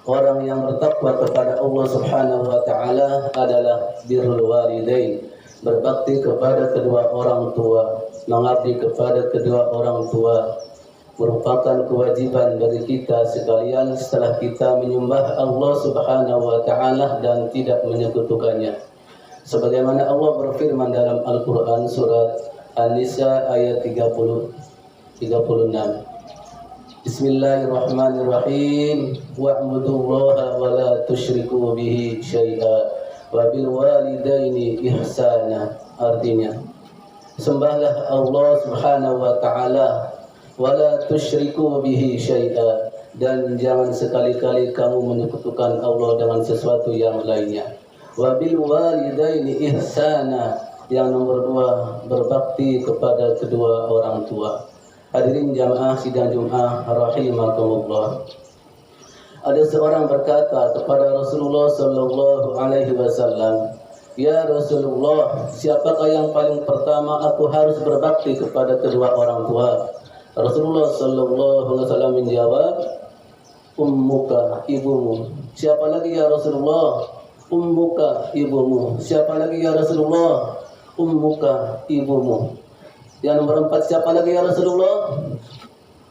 Orang yang bertakwa kepada Allah Subhanahu wa taala adalah birrul walidain, berbakti kepada kedua orang tua, mengabdi kepada kedua orang tua merupakan kewajiban bagi kita sekalian setelah kita menyembah Allah Subhanahu wa taala dan tidak menyekutukannya. Sebagaimana Allah berfirman dalam Al-Qur'an surat An-Nisa ayat 36. Bismillahirrahmanirrahim. Wa'budullaha wa la tusyriku bihi syai'a wa bil walidaini ihsana. Artinya, sembahlah Allah Subhanahu wa taala wa la tusyriku bihi syai'a, dan jangan sekali-kali kamu menyekutukan Allah dengan sesuatu yang lainnya. Wa bil walidaini ihsana, yang nomor 2, berbakti kepada kedua orang tua. Hadirin jamaah sidang Jumat rahimakumullah. Ada seorang berkata kepada Rasulullah sallallahu alaihi wasallam, "Ya Rasulullah, siapakah yang paling pertama aku harus berbakti kepada kedua orang tua?" Rasulullah sallallahu alaihi wasallam menjawab, "Ummuka, ibumu." Siapa lagi ya Rasulullah? "Ummuka, ibumu." Siapa lagi ya Rasulullah? "Ummuka, ibumu." Yang nomor 4 siapa lagi ya Rasulullah?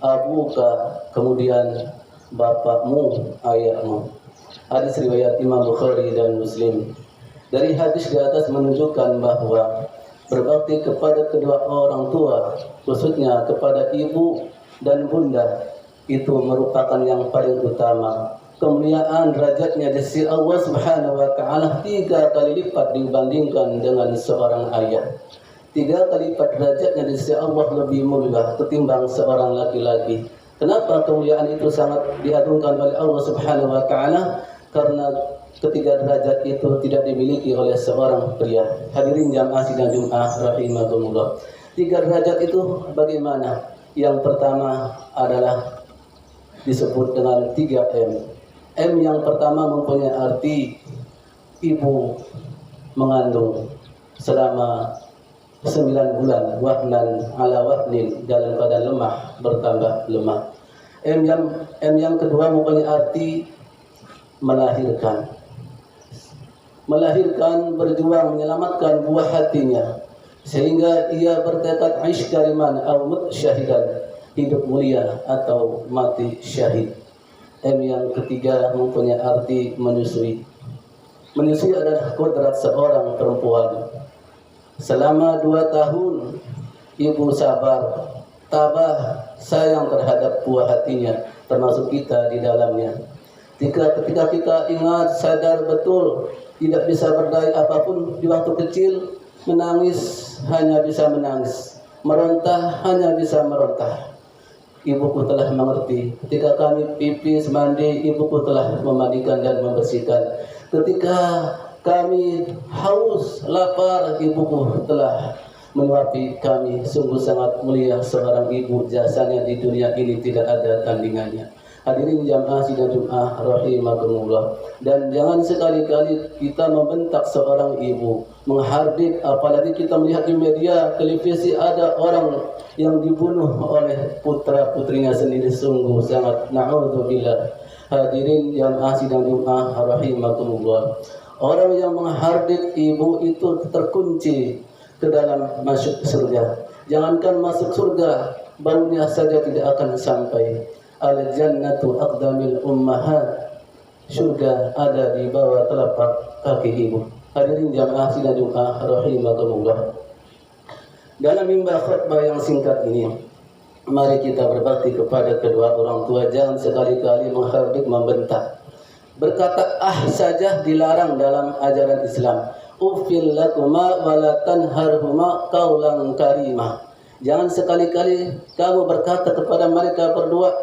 "Abuka," kemudian bapakmu, ayahmu. Hadis riwayat Imam Bukhari dan Muslim. Dari hadis di atas menunjukkan bahwa berbakti kepada kedua orang tua, khususnya kepada ibu dan bunda, itu merupakan yang paling utama. Kemuliaan derajatnya di sisi Allah Subhanahu wa taala 3 kali lipat dibandingkan dengan seorang ayah. 3 kali lipat derajatnya di sisi Allah lebih mulia ketimbang seorang laki-laki. Kenapa kemuliaan itu sangat diagungkan oleh Allah Subhanahu wa taala? Karena ketiga derajat itu tidak dimiliki oleh seorang pria. Hadirin jamaah sidang Jumat rahimakumullah. 3 derajat itu bagaimana? Yang pertama adalah disebut dengan 3M. M yang pertama mempunyai arti ibu mengandung selama 9 bulan, wahnan ala wahnin, dalam keadaan lemah bertambah lemah. M yang kedua mempunyai arti melahirkan. Melahirkan, berjuang menyelamatkan buah hatinya sehingga ia bertekad aish kariman au mut syahidan, hidup mulia atau mati syahid. M yang ketiga mempunyai arti menyusui. Menyusui adalah kodrat seorang perempuan. Selama 2 tahun ibu sabar, tabah, sayang terhadap buah hatinya, termasuk kita di dalamnya. Ketika kita ingat, sadar betul tidak bisa berdaya apapun di waktu kecil, menangis hanya bisa menangis, merontah hanya bisa merontah. Ibuku telah mengerti. Ketika kami pipis, mandi, ibuku telah memandikan dan membersihkan. Ketika kami haus, lapar, ibuku telah menyuapi kami. Sungguh sangat mulia seorang ibu, jasanya di dunia ini tidak ada tandingannya. Hadirin jamaah sidang Jumat rahimakumullah. Dan jangan sekali-kali kita membentak seorang ibu, menghardik, apalagi kita melihat di media televisi ada orang yang dibunuh oleh putra-putrinya sendiri. Sungguh sangat na'udzubillah. Hadirin jamaah sidang Jumat rahimakumullah. Orang yang menghardik ibu itu terkunci ke dalam masuk surga. Jangankan masuk surga, baunya saja tidak akan sampai. Al-jannatu aqdamil ummahat. Surga ada di bawah telapak kaki ibu. Hadirin jamaah sidang Jumat rahimakumullah. Dalam mimbar khutbah yang singkat ini, mari kita berbakti kepada kedua orang tua. Jangan sekali-kali menghardik, membentak. Berkata saja dilarang dalam ajaran Islam. Ufil lakuma wa la tanharhuma qaulan karimah. Jangan sekali-kali kamu berkata kepada mereka berdua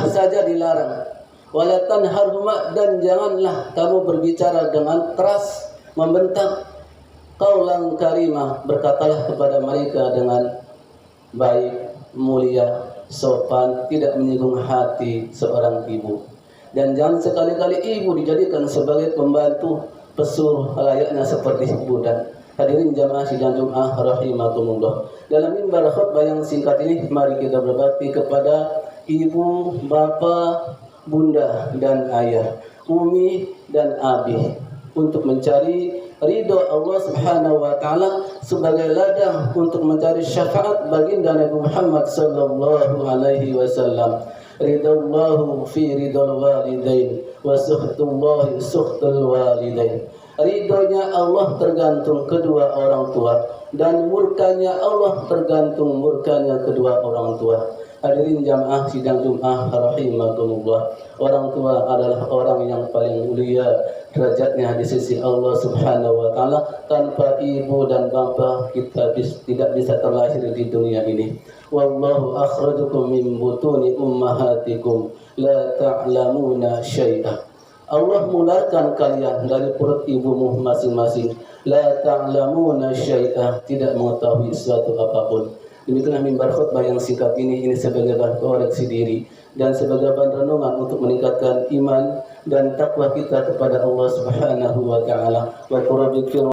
saja dilarang. Wa la tanharhuma, dan janganlah kamu berbicara dengan keras, membentak. Qaulan karimah, berkatalah kepada mereka dengan baik, mulia, sopan, tidak menyinggung hati seorang ibu. Dan jangan sekali-kali ibu dijadikan sebagai pembantu pesuruh layaknya seperti budak. Hadirin jamaah sidang Jumat rahimakumullah. Dalam mimbar khutbah yang singkat ini, mari kita berbakti kepada ibu, bapa, bunda dan ayah, umi dan abi, untuk mencari ridho Allah Subhanahu wa taala sebagai ladang untuk mencari syafaat baginda Nabi Muhammad sallallahu alaihi wasallam. Ridallahu fi ridal walidain wa sukhtullahi sukhtul walidain. Ridhonya Allah tergantung kedua orang tua, dan murkanya Allah tergantung murkanya kedua orang tua. Hadirin jamaah sidang Jumat rahimakumullah. Orang tua adalah orang yang paling mulia derajatnya di sisi Allah Subhanahu wa taala. Tanpa ibu dan bapa kita tidak bisa terlahir di dunia ini. Wallahu akhrajakum min butuni ummahatikum la ta'lamuna syai'a. Allah mengeluarkan kalian dari perut ibumu masing-masing. La ta'lamuna syai'a, tidak mengetahui sesuatu apapun. Demikianlah mimbar khutbah yang singkat ini sebagai bahan koreksi diri dan sebagai bahan renungan untuk meningkatkan iman dan takwa kita kepada Allah Subhanahu wa taala. Wa qurbikum